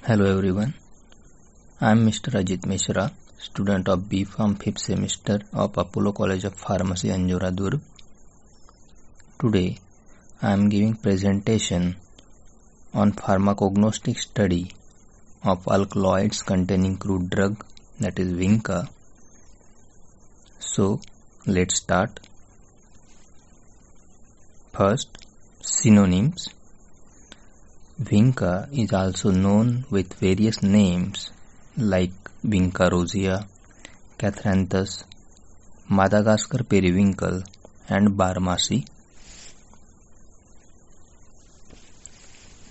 Hello everyone, I am Mr. Ajit Mishra, student of B.Pharm 5th semester of Apollo College of Pharmacy, Anjora, Durg. Today, I am giving presentation on pharmacognostic study of alkaloids containing crude drug, that is Vinca. So, let's start. First, synonyms. Vinca is also known with various names like Vinca rosea, Catranthus, Madagascar periwinkle, and Barmasi.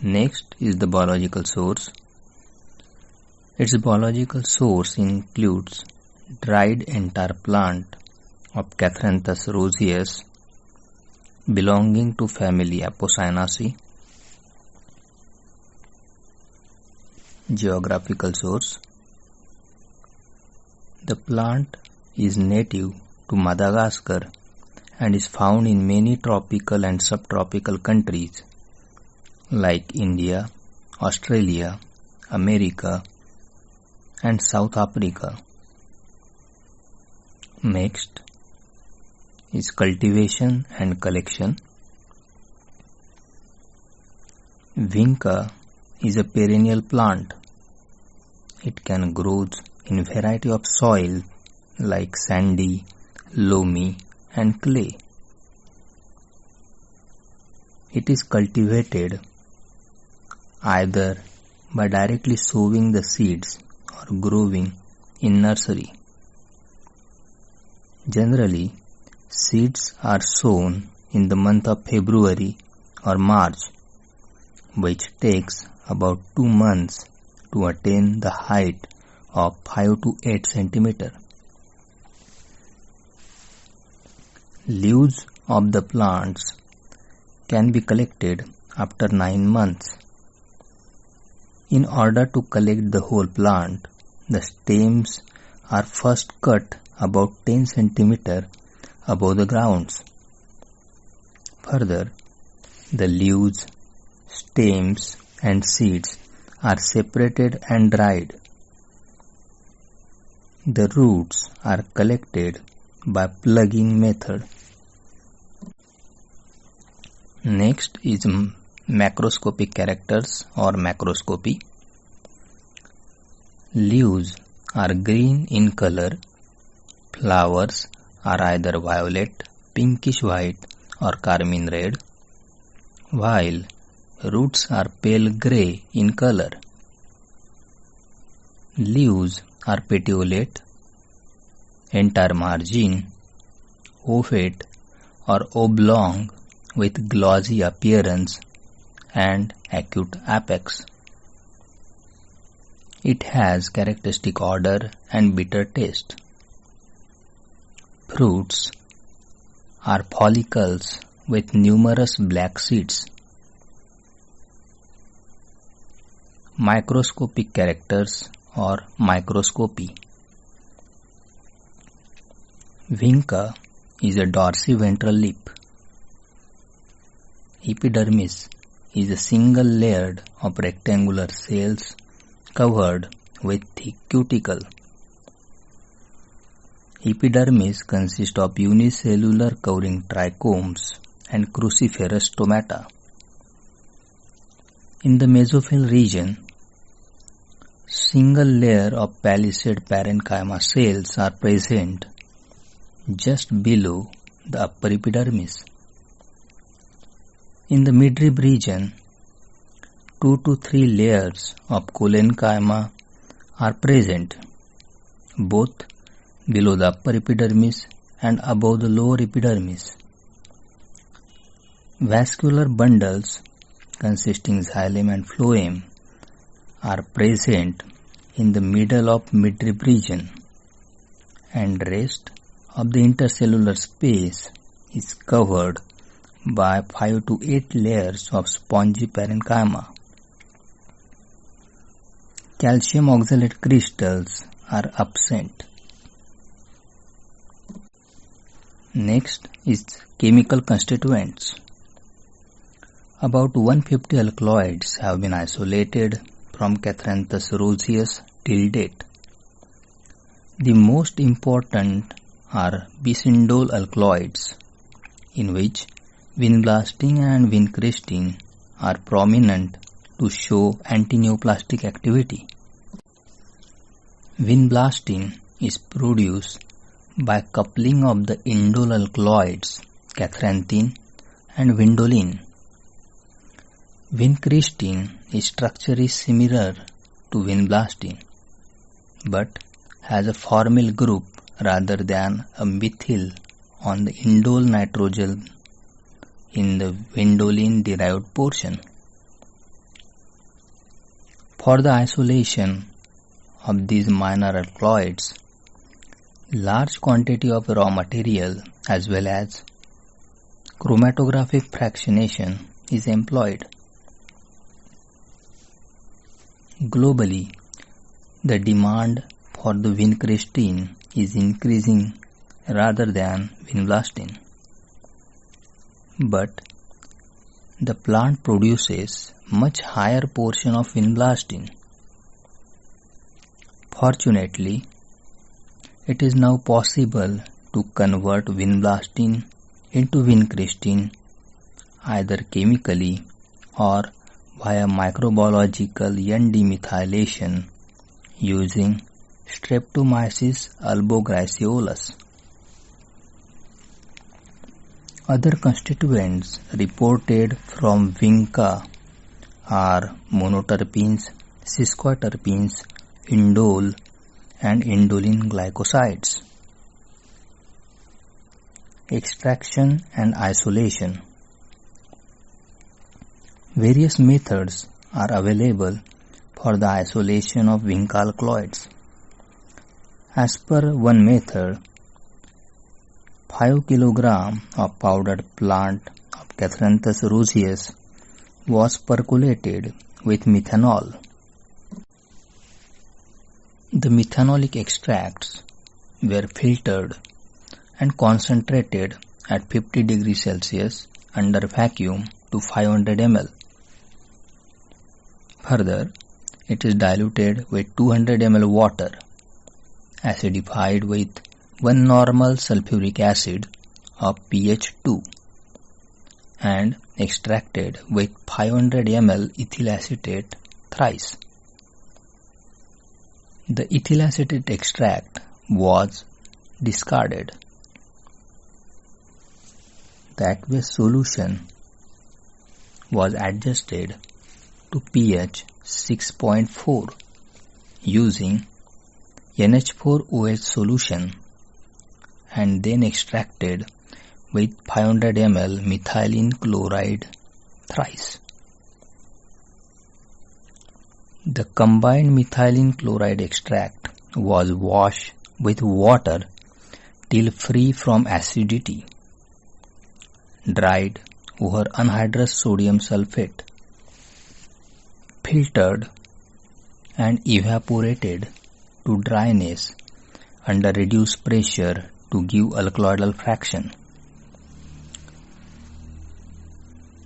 Next is the biological source. Its biological source includes dried entire plant of Catranthus roseus belonging to family Apocynaceae. Geographical source. The plant is native to Madagascar and is found in many tropical and subtropical countries like India, Australia, America, and South Africa. Next is cultivation and collection. Vinca is a perennial plant. It can grow in variety of soil like sandy, loamy, and clay. It is cultivated either by directly sowing the seeds or growing in nursery. Generally, seeds are sown in the month of February or March, which takes about 2 months to attain the height of 5 to 8 centimeter. Leaves of the plants can be collected after 9 months. In order to collect the whole plant, the stems are first cut about 10 centimeter above the grounds. Further, the leaves, stems, and seeds are separated and dried. The roots are collected by plugging method. Next is macroscopic characters or macroscopy. Leaves are green in color. Flowers are either violet, pinkish white, or carmine red, while roots are pale grey in color. Leaves are petiolate, entire margin, ovate or oblong with glossy appearance and acute apex. It has characteristic odor and bitter taste. Fruits are follicles with numerous black seeds. Microscopic characters or microscopy. Vinca is a dorsiventral lip. Epidermis is a single layered of rectangular cells covered with thick cuticle. Epidermis consists of unicellular covering trichomes and cruciferous stomata. In the mesophyll region, single layer of palisade parenchyma cells are present just below the upper epidermis. In the midrib region, 2 to 3 layers of collenchyma are present, both below the upper epidermis and above the lower epidermis. Vascular bundles consisting xylem and phloem are present in the middle of midrib region, and rest of the intercellular space is covered by 5 to 8 layers of spongy parenchyma. Calcium oxalate crystals are absent. Next is chemical constituents. About 150 alkaloids have been isolated from Catranthus roseus till date. The most important are bisindole alkaloids, in which vinblastine and vincristine are prominent to show antineoplastic activity. Vinblastine is produced by coupling of the indole alkaloids catranthine and vindoline. Vincristine structure is similar to vinblastine, but has a formyl group rather than a methyl on the indole nitrogen in the vindoline derived portion. For the isolation of these minor alkaloids, large quantity of raw material as well as chromatographic fractionation is employed. Globally, the demand for the vincristine is increasing rather than vinblastine. But the plant produces much higher portion of vinblastine. Fortunately, it is now possible to convert vinblastine into vincristine either chemically or via microbiological N-demethylation using Streptomyces albogriseolus. Other constituents reported from vinca are monoterpenes, sesquiterpenes, indole, and indoline glycosides. Extraction and isolation. Various methods are available for the isolation of vinca alkaloids. As per one method, 5 kg of powdered plant of Catranthus roseus was percolated with methanol. The methanolic extracts were filtered and concentrated at 50 degrees Celsius under vacuum to 500 ml. Further, it is diluted with 200 ml water, acidified with 1 normal sulfuric acid of pH 2 and extracted with 500 ml ethyl acetate thrice. The ethyl acetate extract was discarded. The aqueous solution was adjusted to pH 6.4 using NH4OH solution and then extracted with 500 ml methylene chloride thrice. The combined methylene chloride extract was washed with water till free from acidity, dried over anhydrous sodium sulfate, filtered and evaporated to dryness under reduced pressure to give alkaloidal fraction.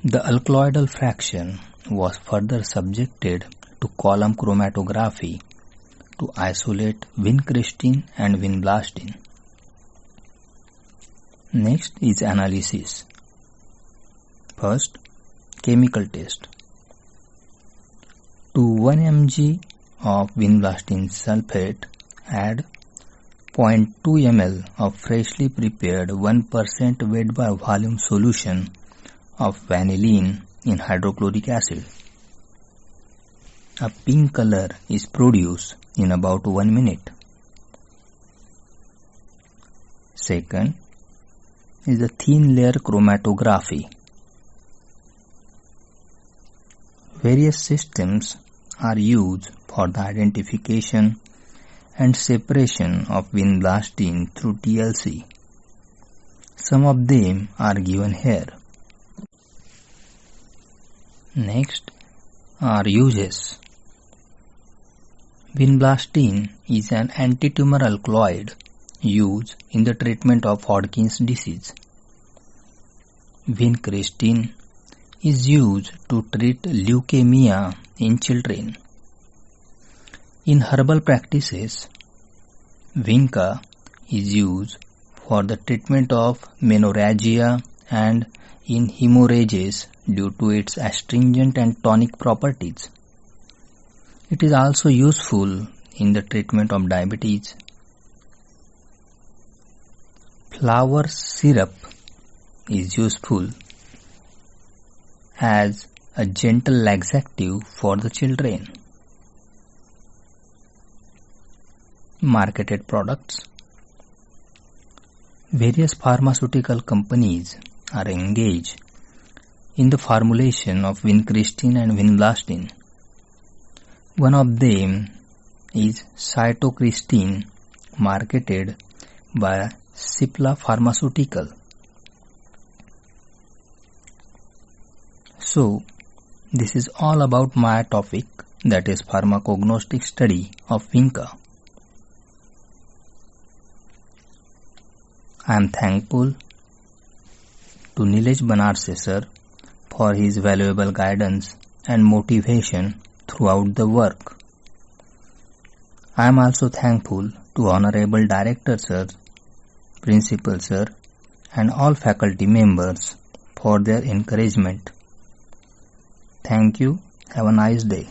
The alkaloidal fraction was further subjected to column chromatography to isolate vincristine and vinblastine. Next is analysis. First, chemical test. To 1 mg of vinblastine sulfate, add 0.2 ml of freshly prepared 1% weight by volume solution of vanillin in hydrochloric acid. A pink color is produced in about 1 minute. Second is the thin layer chromatography. Various systems are used for the identification and separation of vinblastine through TLC. Some of them are given here. Next are uses. Vinblastine is an antitumor alkaloid used in the treatment of Hodgkin's disease. Vincristine is used to treat leukemia in children. In herbal practices, vinca is used for the treatment of menorrhagia and in hemorrhages due to its astringent and tonic properties. It is also useful in the treatment of diabetes. Flower syrup is useful as a gentle laxative for the children. Marketed products. Various pharmaceutical companies are engaged in the formulation of vincristine and vinblastine. One of them is cytocristine, marketed by Cipla Pharmaceutical. So, this is all about my topic, that is pharmacognostic study of vinca. I am thankful to Nilesh Banarse sir for his valuable guidance and motivation throughout the work. I am also thankful to Honorable Director sir, Principal sir and all faculty members for their encouragement. Thank you. Have a nice day.